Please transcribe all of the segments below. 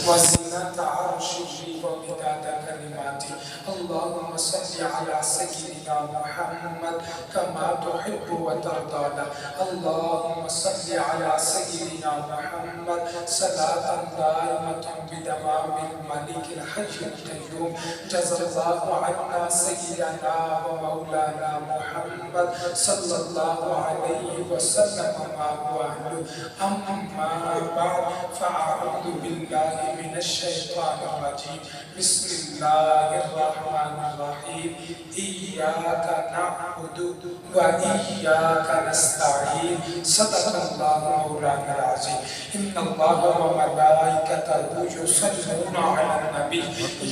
وزنة عرشه ومداد كلماته. اللهم صل على سيدنا محمد كما تحب وترضى. اللهم صل على سيدنا محمد صلاة دائمة بدوام الملك الحي القيوم. جزا الله عنا سيدنا ومولانا محمد صلى الله عليه وسلم ما هو أهله. أما بعد فأعوذ بالله من الشيطان الرجيم. بسم الله الرحمن الرحيم. إياك نعبد وإياك نستعين. صدق الله مولانا العظيم. إن الله وملائكته يصلون على النبي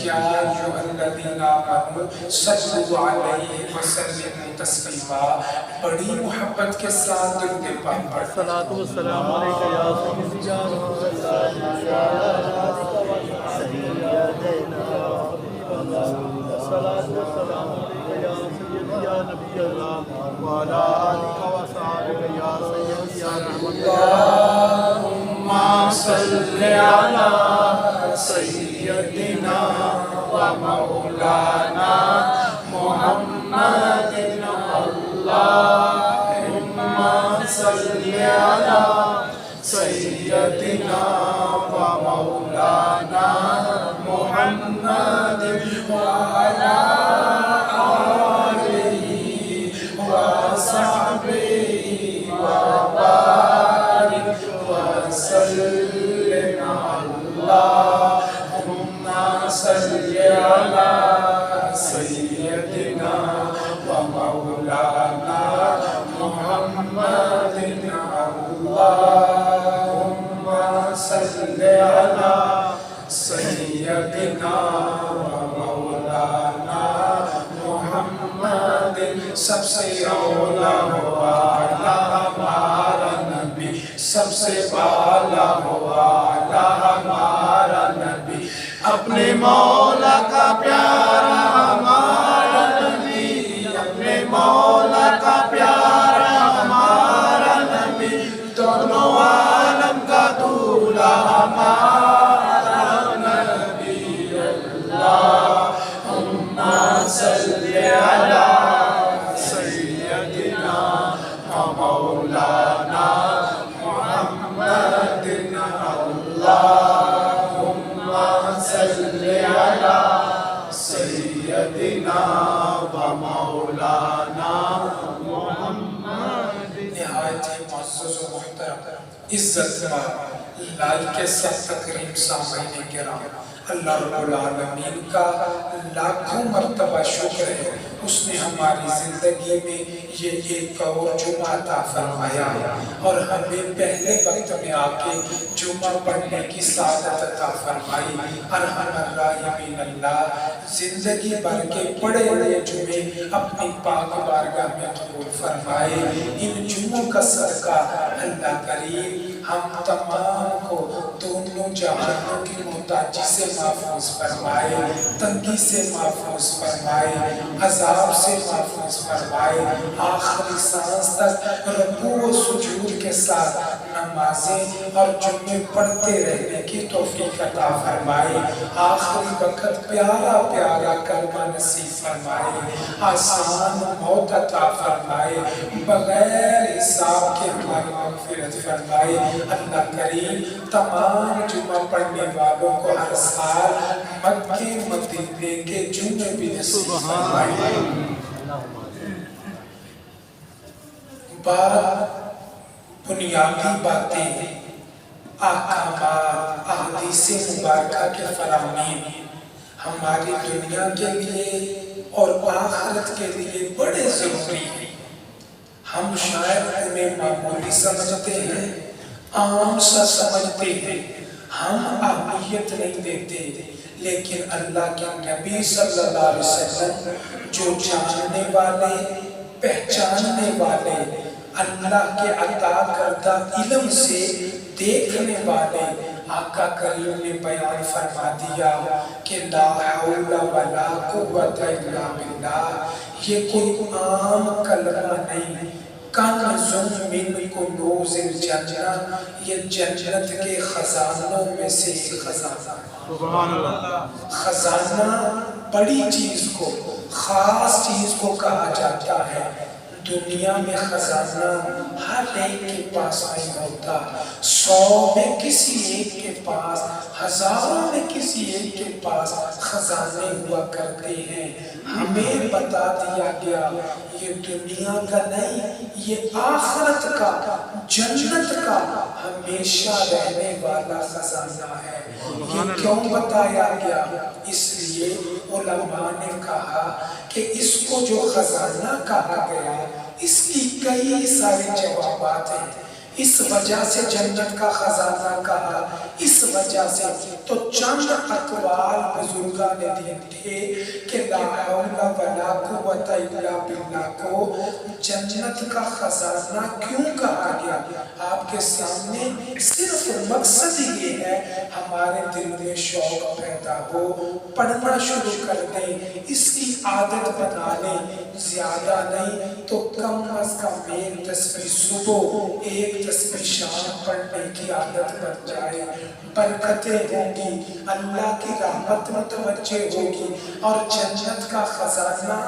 يا أيها الذين آمنوا صلوا عليه وسلموا تسلیما. بڑی محبت کے ساتھ درود پاک پڑھیں. الصلاۃ والسلام علیک یا سیدی یا رسول اللہ یا سیدنا الصلاۃ والسلام علیک یا سیدی یا نبی اللہ وعلی آلک و صحبہ یا سیدی یا رحمت اللہم صل علی سیدنا و مولانا محمد. اللہم صل علی سیدنا و مولانا محمد وعلی آلہ وصحبہ وبارک وسلم. اللہم صل علی سیدنا و مولانا محمد. اللہم صل علی سیدنا و مولانا محمد. سب سے اولا والا ہمارا نبی، سب سے بالا والا ہمارا نبی، اپنے مولا کا پیارا ہمارا نبی، اپنے مولا کا پیارا ہمارا نبی، دونوں عالم کا دولہ ہمارا نبی. اللہم صل علی سیدنا و مولانا محمد. اللہم صل علی سیدنا و مولانا محمد. نہایت ہی معزز و محترم عزت لائق سب تکریم سامعین کرام، اللہ رب العالمین کا لاکھوں مرتبہ شکر ہے، اس نے ہماری زندگی میں یہ ایک اور جمعہ عطا فرمایا اور ہمیں پہلے وقت میں آ کے جمعہ پڑھنے کی سعادت عطا فرمائی. ارحم الراحمین اللہ زندگی بھر کے بڑے بڑے جمعے اپنی پاک بارگاہ میں قبول فرمائے. ان جمعوں کا صدقہ اللہ کریم ہم تمام کو دونوں جہانوں کی محتاجی سے محفوظ فرمائے، تنگی سے محفوظ فرمائے، عذاب سے محفوظ فرمائے. آخری سانس تک رکوع و سجود کے ساتھ نمازیں اور جمعے پڑھتے رہنے کی توفیق عطا فرمائے. آخری وقت پیارا پیارا کلمہ نصیب فرمائے، آسان موت عطا فرمائے، بغیر حساب کے ہماری مغفرت فرمائے. اللہ کریم تمام جمعہ پڑھنے والوں کو ہر سال مکے مدینے کے جمعے بھی نصیب فرمائے. بنیادی باتیں، احکامات، احادیث مبارکہ کے فرامین ہماری دنیا کے لیے اور آخرت کے لیے بڑے ضروری ہیں. ہم شاید انہیں معمولی سمجھتے ہیں، عام سا سمجھتے ہیں، ہم اہمیت نہیں دیتے، لیکن اللہ کے نبی صلی اللہ علیہ وسلم جو جاننے والے، پہچاننے والے، اللہ کے عطا کردہ علم سے دیکھنے والے، آقا کریم نے بیان فرما دیا کہ لا حول ولا قوت الا باللہ. یہ کوئی عام کلمہ نہیں، کنزٌ من کنوز الجنہ، یہ جنت کے خزانوں میں سے ایک خزانہ ہے۔ سبحان اللہ۔ خزانہ بڑی چیز کو، خاص چیز کو کہا جاتا ہے۔ دنیا میں خزانہ ہر ایک کے پاس نہیں ہوتا، 100 میں کسی ایک کے پاس، ہزاروں میں کسی ایک کے پاس خزانے ہوا کرتے ہیں۔ ہمیں بتا دیا گیا یہ دنیا کا نہیں، یہ آخرت کا، جنت کا ہمیشہ رہنے والا خزانہ ہے۔ یہ کیوں بتایا گیا؟ اس لیے علماء نے کہا کہ اس کو جو خزانہ کہا گیا، اس کی کئی سارے جوابات ہیں۔ اس وجہ سے جنت کا خزانہ کہا، اس وجہ سے تو چند اقوال بزرگان دین تھے کہ لا حول ولا قوت الا باللہ کو جنت کا خزانہ کیوں کہا گیا؟ آپ کے سامنے صرف مقصد یہ ہے ہمارے دل میں شوق پیدا ہو، پڑھنا شروع کر دیں، اس کی عادت بنا لیں، زیادہ نہیں تو کم از کم ایک تسبیح صبح، ایک تسبیح شام پڑھنے کی عادت بن جائے، برکتیں ہوں گی، اللہ کی رحمت متوجہ ہوگی، اور جنت کا خزانہ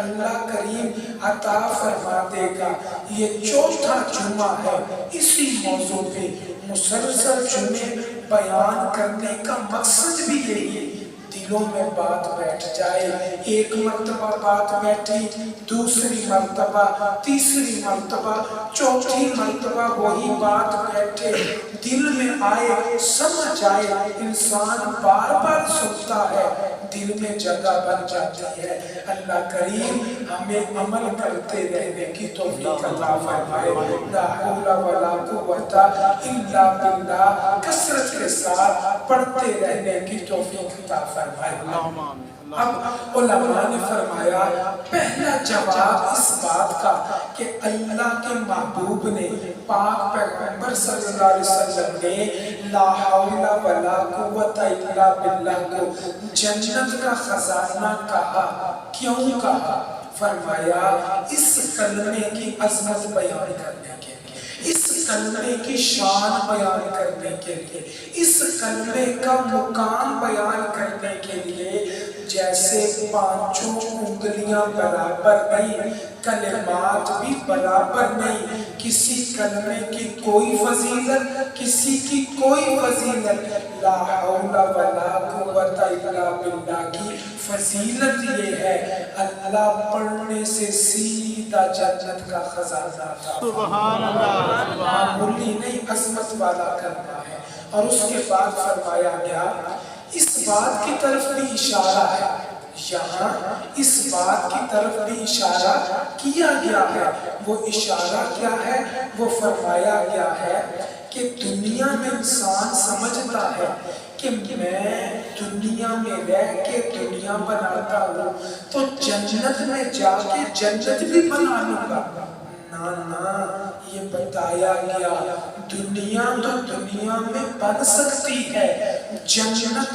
اللہ کریم عطا فرما دے گا۔ یہ چوتھا جمعہ ہے، اسی موضوع پہ مسلسل جمعے بیان کرنے کا مقصد بھی یہی ہے، دلوں میں بات بیٹھ جائے، ایک مرتبہ بات بیٹھی، دوسری مرتبہ، تیسری مرتبہ، چوتھی مرتبہ وہی بات بیٹھے، دل میں آئے، سمجھ آئے، انسان بار بار سنتا ہے، دل میں جگہ بن جاتی ہے۔ اللہ کریم ہمیں عمل کرتے رہنے کی توفیق عطا فرمائے۔ لا حول ولا قوت الا باللہ، کثرت کے ساتھ پڑھتے رہنے کی توفیق عطا فرمائے۔ اب علماء نے فرمایا پہلا جواب اس بات کا کہ اللہ کے محبوب نے، پاک پیغمبر صلی اللہ علیہ وسلم نے لا حول ولا قوت الا باللہ کو جنت کا خزانہ کہا۔ کیوں کہا؟ فرمایا اس کلمے کی عظمت بیان کرنے کے لیے، اس کلمے کی شان بیان کرنے کے لیے، اس کلمے کا مقام بیان کرنے کے لیے، جیسے پانچوں انگلیاں برابر نہیں، کلمات بھی برابر نہیں، کسی کلمے کی کوئی فضیلت، کسی کی کوئی فضیلت، لا حول ولا قوت الا باللہ کی فضیلت یہ ہے اللہ پڑھنے سے سیدھا جنت کا خزانہ تھا۔ سبحان اللہ، معمولی نہیں، عظمت والا کرنا ہے۔ اور اس کے بعد فرمایا گیا اس بات کی طرف بھی اشارہ ہے، یہاں اس بات کی طرف بھی اشارہ کیا گیا ہے۔ وہ اشارہ کیا ہے؟ وہ فرمایا گیا ہے کہ دنیا میں انسان سمجھتا ہے کہ میں دنیا میں رہ کے دنیا بناتا ہوں تو جنت میں جا کے جنت بھی بنا لوں گا۔ نا، یہ بتایا گیا دنیا تو دنیا میں بن سکتی ہے، جنت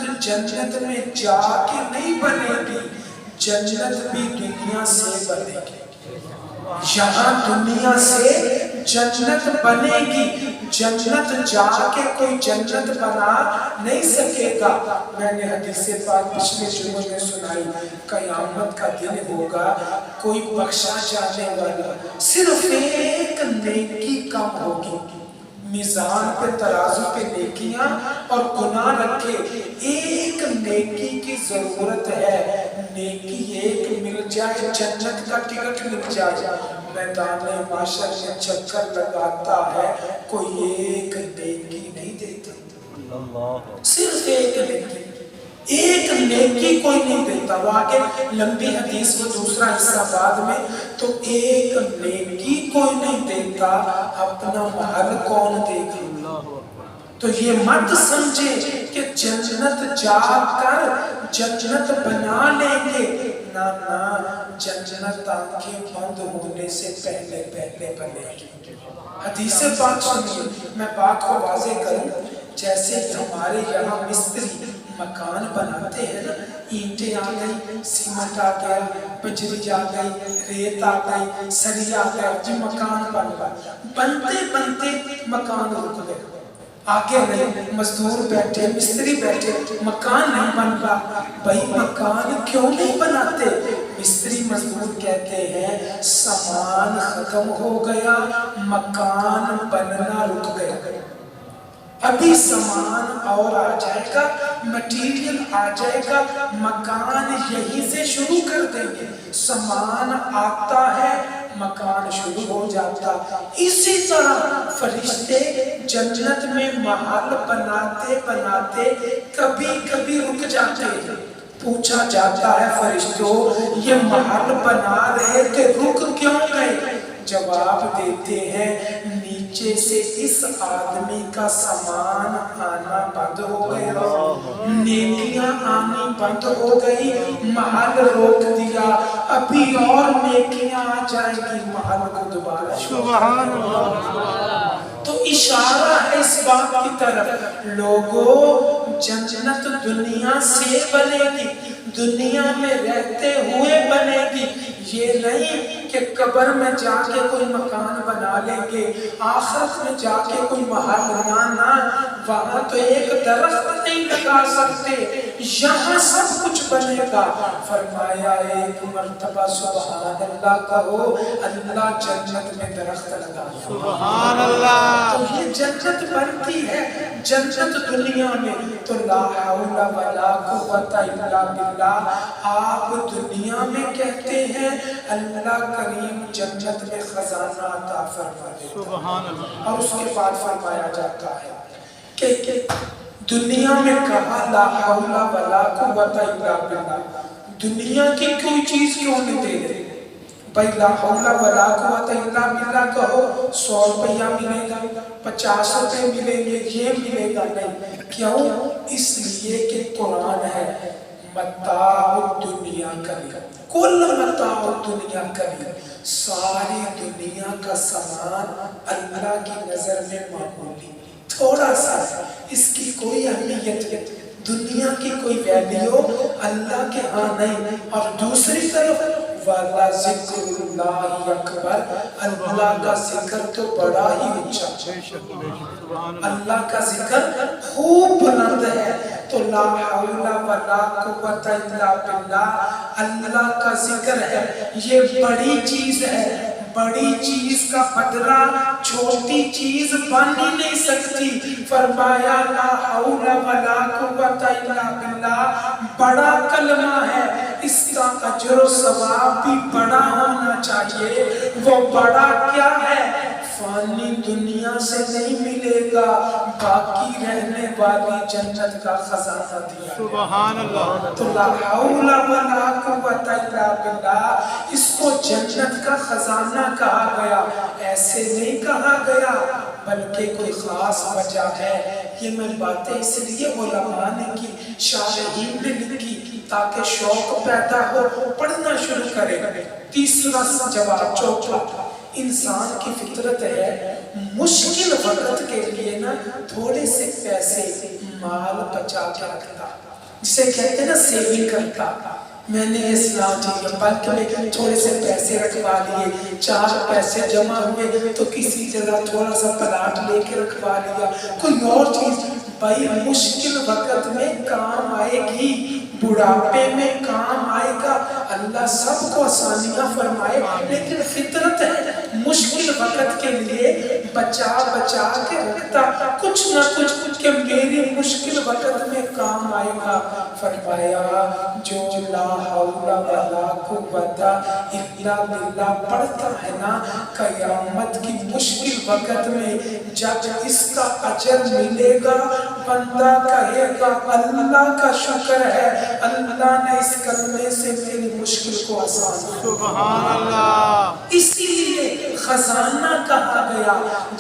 میں جا کے نہیں بنے گی، جنت بھی دنیا سے بنے گی۔ یہاں دنیا سے جنت بنے گی، جنت جا کے کوئی جنت بنا نہیں سکے گا۔ میں نے حدیث پاک پچھلے جمعے میں سنائی، قیامت کا دن ہوگا، کوئی بخشا جانے والا، صرف ایک نیکی کم ہوگی، میزان پہ ترازو پہ نیکیاں اور گناہ رکھے، ایک نیکی کی ضرورت ہے، نیکی ایک مل جائے، جنت کا ٹکٹ مل جائے، میدان معاشر میں چکر لگاتا ہے، کوئی ایک نیکی نہیں دیتا، صرف ایک نیکی، ایک نیکی کوئی نہیں دیتا۔ وہ آگے لمبی حدیث میں دوسرا حصہ بعد میں، تو ایک نیکی کوئی نہیں دیتا، اپنا محل کون دے گا؟ تو یہ مت سمجھے کہ جنت جا کر جنت بنا لیں گے، نا، جنت آنکھیں بند ہونے سے پہلے بنے گی۔ حدیث پاک سنیے، میں بات کو واضح کروں، جیسے ہمارے یہاں مستری مکان بناتے ہیں نا، اینٹیں آ گئی، سیمنٹ آ گیا، بجری آ گئی، ریت آ گئی، سری آ گیا، جی مکان بن گیا۔ بنتے بنتے مکان رک گئے، آگے نہیں، مزدور بیٹھے، مستری بیٹھے، مکان نہیں بن رہا۔ بھائی مکان کیوں نہیں بناتے؟ مستری مزدور کہتے ہیں سامان ختم ہو گیا، مکان بننا رک گیا۔ ابھی سامان اور آ جائے گا، مٹیریل آ جائے گا، مکان یہیں سے شروع کر دیں گے۔ سامان آتا ہے، مکان شروع ہو جاتا۔ اسی طرح فرشتے جنت میں محل بناتے بناتے کبھی کبھی رک جاتے ہیں۔ پوچھا جاتا ہے فرشتوں یہ محل بنا رہے تھے، رک کیوں گئے؟ جواب دیتے ہیں نیچے سے اس آدمی کا سامان آنا بند ہو گیا، نیکیاں آنی بند ہو گئی، محل روک دیا، ابھی اور نیکیاں آ جائیں گی، محل کو دوبارہ سبحان اللہ۔ تو اشارہ ہے اس بات کی طرف، لوگوں جنت دنیا سے بنے گی، دنیا میں رہتے ہوئے بنے گی، یہ نہیں کہ قبر میں جا کے کوئی مکان بنا لیں گے، آخرت میں جا کے کوئی محل بنانا، وہاں تو ایک درخت نہیں لگا سکتے، یہاں سب کچھ بنے گا۔ فرمایا ایک مرتبہ سبحان اللہ کہو، اللہ جنت میں درخت لگا۔ سبحان اللہ۔ تو یہ جنت بنتی ہے، جنت دنیا میں تو لا حول ولا قوت الا باللہ۔ آپ دنیا میں کہتے ہیں اللہ کریم جنت میں خزانہ عطا فرما دیتا، سبحان اللہ۔ اور اس کے بعد فرمایا جاتا ہے کہ دنیا میں کہا لا حول ولا قوت الا باللہ، دنیا کی کوئی چیز کیوں نہیں دے دے؟ بھائی لا حول ولا قوت الا باللہ کہو، 100 روپیہ ملے گا، 50 روپے ملیں گے، یہ ملے گا نہیں، کیوں؟ اس لیے کہ قرآن ہے متاع الدنیا قلیل، کل متاع الدنیا قلیل، ساری دنیا کا سامان اللہ کی نظر میں معمولی، تھوڑا سا، اس کی کوئی اہمیت نہیں، دنیا کی کوئی ویلیو اللہ کے ہاں نہیں۔ اور دوسری طرف وَلَا ذِكْرُ اللَّهِ اکبر، اللہ کا ذکر تو بڑا ہی اونچا، اللہ کا ذکر خوب بلند ہے۔ تو لا حول ولا قوت الا باللہ، اللہ کا ذکر ہے، یہ بڑی چیز ہے، بڑی چیز کا بدلہ چھوٹی چیز بن ہی نہیں سکتی۔ فرمایا لا حول ولا قوت الا باللہ بڑا کلمہ ہے، اس کا اجر و ثواب بھی بڑا ہونا چاہیے۔ وہ بڑا کیا ہے؟ فانی دنیا سے نہیں ملے گا، باقی رہنے والی جنت کا خزانہ دیا۔ سبحان اللہ۔ تو لا حول ولا قوت الا باللہ، اس کو جنت کا خزانہ کہا گیا، ایسے نہیں کہا گیا بلکہ کوئی خاص وجہ ہے۔ یہ میں باتیں اس لیے علماء نے کی، شارحین نے لکھی تاکہ شوق پیدا ہو، پڑھنا شروع کرے۔ تیسرا جواب، چوتھا، انسان کی فطرت ہے مشکل وقت کے لیے نا تھوڑے سے پیسے مال بچا کے رکھتا، جسے کہتے ہیں نا سیونگ کرتا۔ میں نے اسلام چاہیے بلکہ میں تھوڑے سے پیسے رکھوا لیے، 4 پیسے جمع ہوئے تو کسی جگہ تھوڑا سا پلاٹ لے کے رکھوا لیا، کوئی اور چیز۔ بھائی مشکل وقت میں کام آئے گی، بڑھاپے میں کام آئے گا، اللہ سب کو آسانیاں فرمائے، لیکن فطرت ہے مشکل وقت کے لیے بچا بچا کے رکھتا کچھ نہ کچھ کہ میری مشکل وقت میں کام آئے گا۔ فرمایا جو لا حول ولا قوت الا باللہ پڑھتا ہے نا، قیامت کی مشکل وقت میں جب اس کا اجر ملے گا، بندہ کہے گا اللہ کا شکر ہے، اللہ نے اس کلمے سے میری مشکل کو آسان کیا۔ سبحان اللہ۔ اسی لیے خزانہ کہا گیا،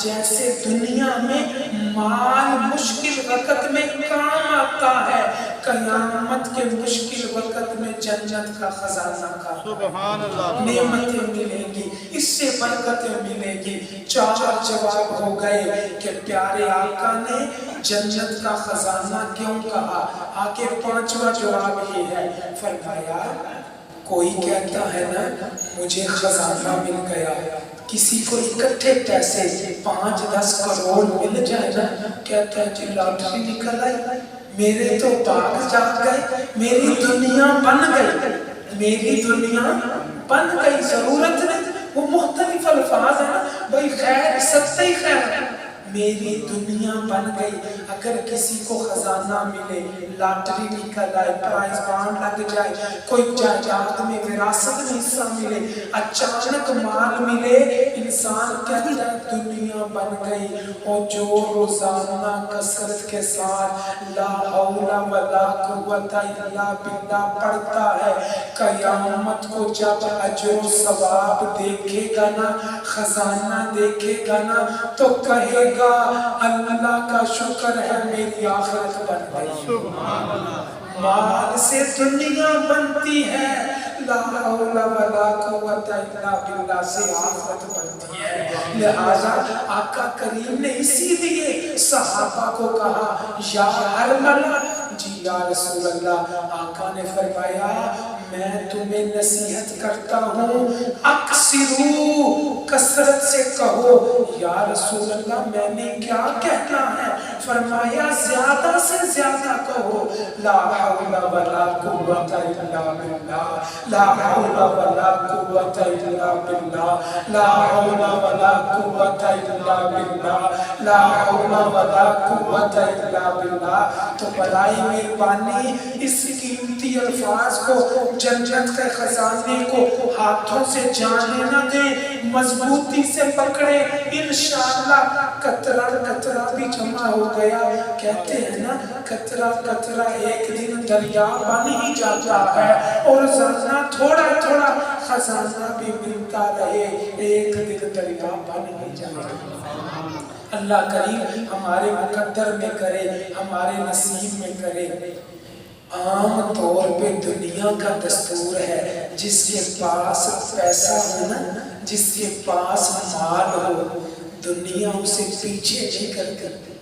جیسے دنیا میں مال مشکل وقت میں کام آتا ہے، قیامت کے مشکل وقت میں جنت کا خزانہ کا سبحان اللہ نعمتیں ملیں گی، اس سے برکتیں ملیں گی۔ 4 جواب ہو گئے کہ پیارے آقا نے جنت کا خزانہ کیوں کہا۔ آگے 5واں جواب یہ ہے، فرمایا کوئی کہتا ہے نا مجھے خزانہ مل گیا، کسی کو اکٹھے پیسے 5-10 کروڑ مل جائے نا، کہتا ہے جی لاٹری نکل آئی، میرے تو باغ جاگ گئے، میری دنیا بن گئی، میری دنیا بن گئی، ضرورت نہیں۔ وہ مختلف الفاظ ہیں نا بھئی، خیر سب سے خیر ہے، میری دنیا بن گئی۔ اگر کسی کو خزانہ ملے، لاٹری نکل آئے، پرائز بانڈ لگ جائے، کوئی جائیداد میں وراثت میں حصہ ملے، اچانک مال ملے، انسان کہتا ہے دنیا بن گئی۔ اور جو روزانہ کثرت کے ساتھ لا حول ولا قوت الا باللہ پڑھتا ہے، قیامت کو جب اجر و ثواب دیکھے گا نا، خزانہ دیکھے گا نا، تو کہے گا اللہ کا شکر ہے میری آخرت بن گئی۔ مال سے دنیا بنتی ہے، لا حول ولا قوت الا باللہ سے آخرت بنتی ہے۔ لہذا آقا کریم نے اسی لیے صحابہ کو کہا یا حرملہ، جی یا رسول اللہ۔ آقا نے فرمایا میں تمہیں نصیحت کرتا ہوں، اکثرو کثرت سے کہو۔ یا رسول اللہ میں نے کیا کہنا ہے؟ فرمایا زیادہ سے زیادہ کہو، لا حول ولا قوت الا باللہ، لا حول ولا قوت الا باللہ، لا حول ولا قوت الا باللہ، لا حول ولا قوت الا باللہ۔ تو بڑائی مہربانی اس قیمتی الفاظ کو، جنت کے خزانے کو ہاتھوں سے جانے نہ دیں، مضبوطی سے پکڑے، انشاءاللہ قطرہ قطرہ بھی جمع ہو گیا۔ کہتے ہیں نا قطرہ قطرہ ایک دن دریا بن ہی جاتا ہے، اور روزانہ تھوڑا تھوڑا خزانہ بھی ملتا رہے، ایک دن دریا بن ہی جاتا ہے۔ اللہ کریم ہمارے مقدر میں کرے، ہمارے نصیب میں کرے۔ عام طور پہ دنیا کا دستور ہے جس کے پاس پیسہ ہو نا، جس کے پاس مال ہو، دنیا اسے پیچھے نہیں کرتی،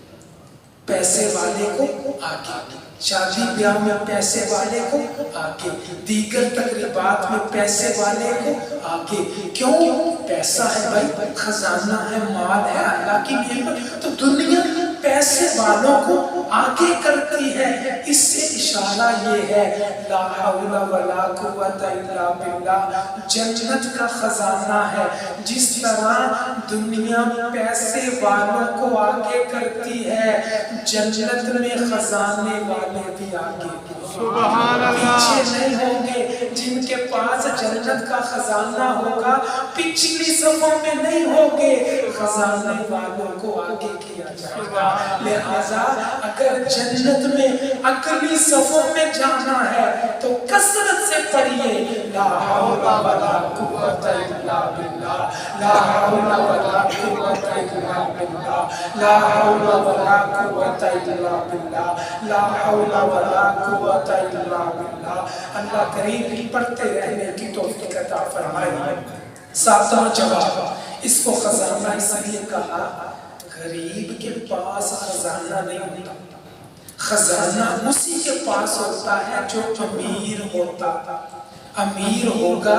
پیسے والے کو آگے، شادی بیاہ میں پیسے والے کو آگے، دیگر تقریبات میں پیسے والے کو آگے۔ کیوں؟ پیسہ ہے بھائی، خزانہ ہے، مال ہے، اللہ کی نعمت، تو دنیا پیسے والوں کو آگے کرتی ہے۔ اس سے اشارہ یہ ہے لا حول ولا قوت الا باللہ جنت کا خزانہ ہے۔ جس طرح دنیا پیسے والوں کو آگے کرتی ہے، جنت میں خزانے والے بھی آگے، سبحان اللہ، پیچھے نہیں ہوں گے۔ جن کے پاس جنت کا خزانہ ہوگا پچھلی صفوں میں نہیں ہوگے، خزانے والوں کو آگے کیا جائے گا۔ لہذا اگر جنت میں اگلی صفوں میں جانا ہے تو کثرت سے پڑھیے لا حول ولا قوت الا باللہ، لا حول ولا قوت الا باللہ، لا حول ولا قوت الا باللہ، لا حول ولا قوت الا باللہ۔ اللہ کریم پڑھتے رہنے کی توفیق عطا فرمائے۔ 7واں جواب، اس کو خزانہ اس لیے کہا، غریب کے پاس خزانہ نہیں ہوتا، خزانہ اسی کے پاس ہوتا ہے جو امیر ہوتا۔ امیر ہوگا،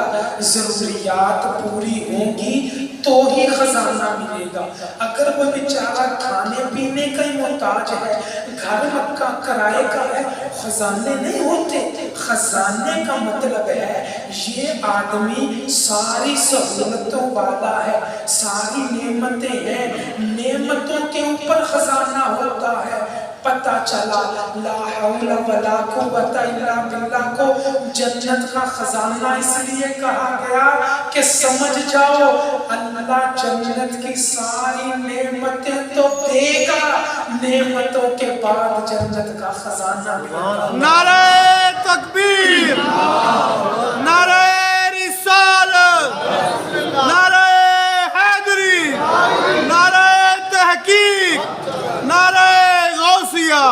ضروریات پوری ہوں گی تو ہی خزانہ ملے گا۔ اگر وہ بیچارہ کھانے پینے کا ہی محتاج ہے، گھر مکہ کرائے کا ہے، خزانے نہیں ہوتے۔ خزانے کا مطلب ہے یہ آدمی ساری سہولتوں والا ہے، ساری نعمتیں ہیں، نعمتوں کے اوپر خزانہ ہوتا ہے۔ پتہ چلا لا حول ولا قوت الا باللہ کو جنت کا خزانہ اس لیے کہا گیا کہ سمجھ جاؤ اللہ جنت کی ساری نعمتیں تو دے گا، نعمتوں کے بعد جنت کا خزانہ ملے گا۔ نعرہ تکبیر، نعرہ رسالت، نعرہ حیدری، نعرہ تحقیق، نعرہ غوثیہ۔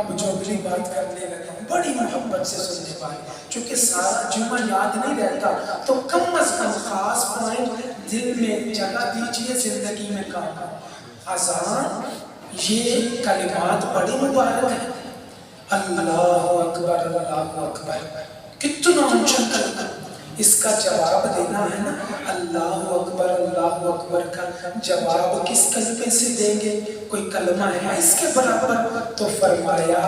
اب جو اگلی بات کرنے لگا بڑی محبت سے سننے والے، چونکہ سارا جمعہ یاد نہیں رہتا تو کم از کم خاص پوائنٹ دل میں جگہ دیجئے، زندگی میں کام۔ اذان یہ کلمات بڑی مبارک ہیں، اللہ اکبر اللہ اکبر، کتنا اونچا کلمہ، اس کا جواب دینا ہے نا، اللہ اکبر کا جواب کس کلمے سے دیں گے؟ کوئی کلمہ ہے اس کے برابر؟ تو فرمایا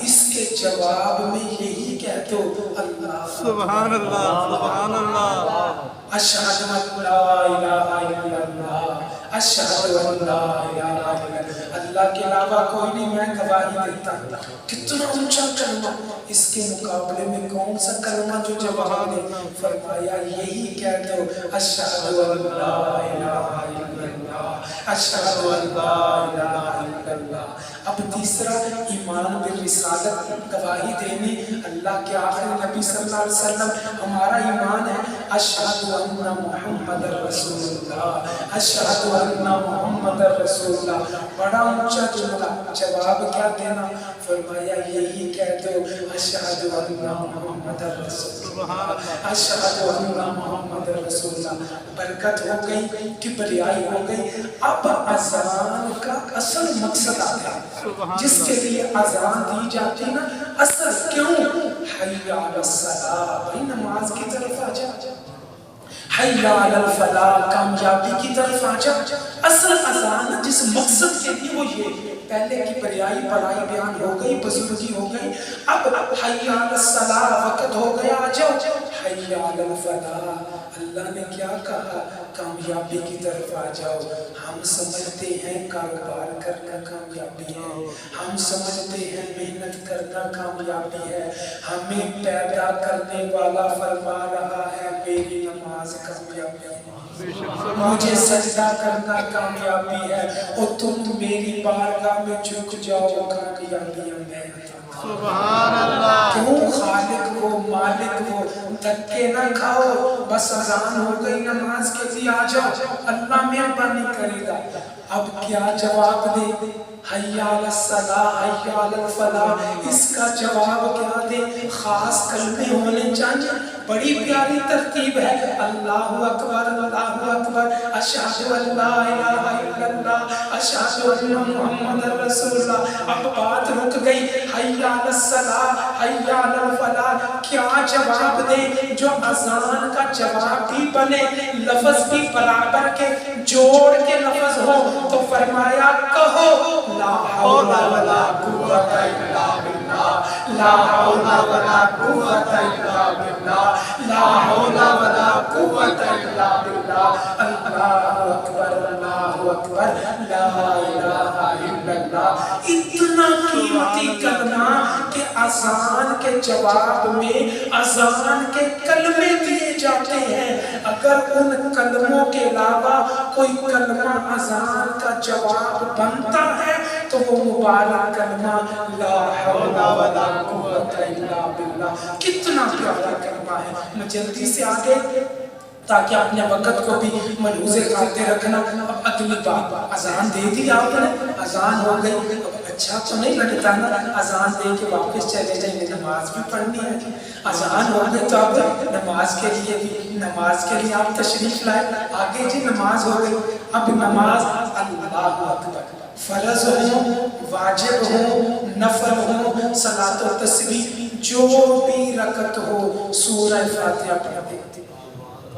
اس کے جواب میں یہی کہہ دو، اللہ سبحان اللہ سبحان اللہ، اشہد ان لا الہ الا اللہ، اشہد ان لا الہ الا اللہ، اللہ کے علاوہ کوئی نہیں، میں گواہی دیتا ہوں۔ کتنا اونچا کلمہ، اس کے مقابلے میں کون سا کلمہ جو جواب دے؟ فرمایا یہی کہہ دو، اشہد ان لا الہ الا اللہ، اشہد ان لا الہ الا اللہ۔ اب تیسرا ایمان بالرسالت، گواہی دینی اللہ کے آخری نبی صلی اللہ علیہ وسلم۔ ہمارا ایمان ہے اشہد ان محمد رسول اللہ، اشہد ان محمد رسول اللہ، بڑا اونچا جملہ، جواب کیا دینا؟ فرمایا یہی کہہ دو، اشہد ان محمد رسول اللہ، اشہد ان محمد رسول اللہ۔ برکت ہو گئی، کبریائی ہو گئی۔ اب اذان کا اصل مقصد آتا ہے، جس کے لیے اذان دی جاتی نا، اصل کیوں؟ حی علی الصلاۃ، بھائی نماز کی طرف آ جا، حی علی الفلاح، کامیابی کی طرف آ جا۔ اصل اذان جس مقصد کے لیے وہ یہ، پہلے کی بریائی بڑائی بیان ہو گئی، بزرگی ہو گئی، اب حی علی الصلاۃ، وقت ہو گیا آ جاؤ، حی علی الفلاح، اللہ نے کیا کہا؟ کامیابی کی طرف آ جاؤ۔ ہم سمجھتے ہیں کاروبار کرنا کامیابی ہے، ہم سمجھتے ہیں محنت کرنا کامیابی ہے، ہمیں پیدا کرنے والا فرما رہا ہے میری نماز کامیابی ہے، مجھے سجدہ کرنا کامیابی ہے، اور تم میری بارگاہ میں جھک جاؤ، کامیابی ہے۔ سبحان اللہ، کیوں؟ خالق وہ مالک وہ، دھکے نہ کھاؤ، بس اذان ہو گئی نماز کے لیے آ جاؤ، اللہ مہربانی کرے گا۔ اب کیا جواب دے؟ حی علی الصلاۃ، حی علی الفلاح، اس کا جواب کیا دے؟ خاص کلمے ہونے چاہیے، بڑی پیاری ترتیب ہے، اللہ اکبر اللہ اکبر، اشہد ان لا الہ الا اللہ، اشہد ان محمد رسول اللہ۔ اب بات رک گئی، حی علی الصلاۃ، حی علی الفلاح، کیا جواب دے جو اذان کا جواب بھی بنے، لفظ بھی برابر کے جوڑ کے لفظ ہو؟ تو فرمایا کہو لا حول ولا قوت الا باللہ، لا حول ولا قوت الا باللہ، لا حول ولا قوت الا باللہ، اللہ اکبر اللہ اکبر، لا الہ الا اللہ۔ اتنا قیمتی کلمہ کہ اذان کے جواب میں اذان کے کلمے دیے جاتے ہیں، اگر ان کلموں کے علاوہ کوئی کلمہ اذان کا جواب بنتا ہے تو وہ مبارک کلمہ لا حول ولا قوت الا باللہ، کتنا پیارا کلمہ ہے۔ میں جلدی سے آگے تاکہ اپنے وقت کو بھی ملحوظ کرتے رکھنا۔ اب اگلی بات، اذان دے دی آپ نے، اذان ہو گئی، اب اچھا تو نہیں لگتا نا اذان دے کے واپس چلے جائیں، نماز بھی پڑھنی ہے۔ اذان ہو گئی تو اب نماز کے لیے آپ تشریف لائے، آگے جی نماز ہو گئی۔ اب نماز اللہ اکبر، فرض ہو، واجب ہو، نفل ہو، صلاۃ و تسبیح، جو بھی رکعت ہو، سورہ فاتحہ پڑھتے،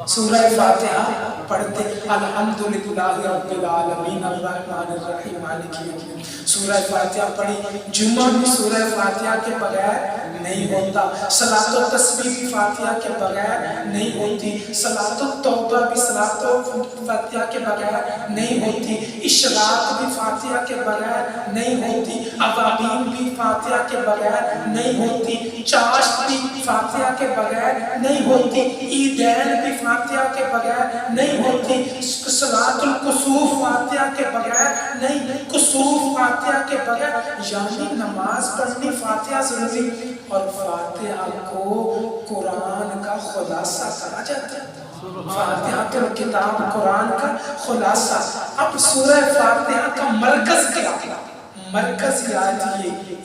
سورہ فاتحہ پڑھتے، الحمدللہ رب العالمین الرحمن الرحیم مالک یوم الدین، سورہ فاتحہ پڑھی۔ جمعہ بھی سورہ فاتحہ کے بغیر نہیں ہوتا، صلاۃ و تسبیح بھی فاتحہ کے بغیر نہیں ہوتی، صلاۃ التوبہ بھی صلاۃ و فاتحہ کے بغیر نہیں ہوتی، اشراق بھی فاتحہ کے بغیر نہیں ہوتی، ابابین بھی فاتحہ کے بغیر نہیں ہوتی، چاشت بھی فاتحہ کے بغیر نہیں ہوتی، عیدین بھی فاتحہ کے بغیر نہیں ہوتی، صلاۃ الکسوف فاتحہ کے بغیر نہیں، کسوف فاتحہ کے بغیر، یعنی نماز پڑھنی فاتحہ ضروری، اور فاتحہ کو قرآن کا خلاصہ کہا جاتا ہے، فاتحہ تو کتاب قرآن کا خلاصہ۔ اب سورہ فاتحہ کا مرکز کیا؟ مرکز یاد